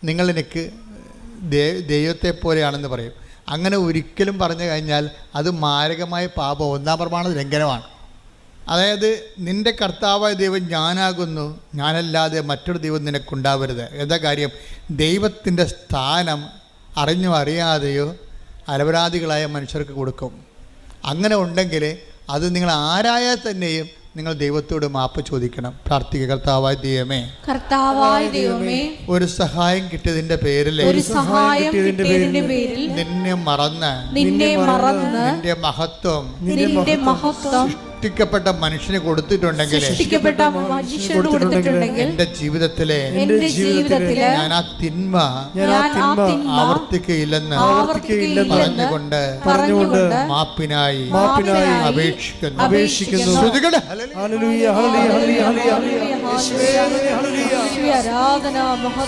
നിങ്ങൾ എനിക്ക് ദൈവത്തെ പോലെയാണെന്ന് പറയും. അങ്ങനെ ഒരിക്കലും പറഞ്ഞു കഴിഞ്ഞാൽ അത് മാരകമായ പാപം, 1-ാം പ്രമാണ ലംഘനമാണ്. അതായത് നിൻ്റെ കർത്താവായ ദൈവം ഞാനാകുന്നു, ഞാനല്ലാതെ മറ്റൊരു ദൈവം നിനക്കുണ്ടാവരുത്. എന്താ കാര്യം? ദൈവത്തിൻ്റെ സ്ഥാനം അറിഞ്ഞോ അറിയാതെയോ അലപരാധികളായ മനുഷ്യർക്ക് കൊടുക്കും. അങ്ങനെ ഉണ്ടെങ്കിൽ അത് നിങ്ങൾ ആരായാൽ തന്നെയും നിങ്ങൾ ദൈവത്തോട് മാപ്പ് ചോദിക്കണം. പ്രാർത്ഥിക്കുക. കർത്താവായ ദൈവമേ, ഒരു സഹായം കിട്ടിയതിന്റെ പേരിൽ നിന്നെ മറന്ന് നിന്റെ മഹത്വം സൃഷ്ടിക്കപ്പെട്ട മനുഷ്യന് കൊടുത്തിട്ടുണ്ടെങ്കിൽ എന്റെ ജീവിതത്തിലെ ഞാൻ ആ തിന്മ ആവർത്തിക്കയില്ലെന്ന് പറഞ്ഞുകൊണ്ട് മാപ്പിനായി അപേക്ഷിക്കുന്നു. Hallelujah, hallelujah, hallelujah, hallelujah.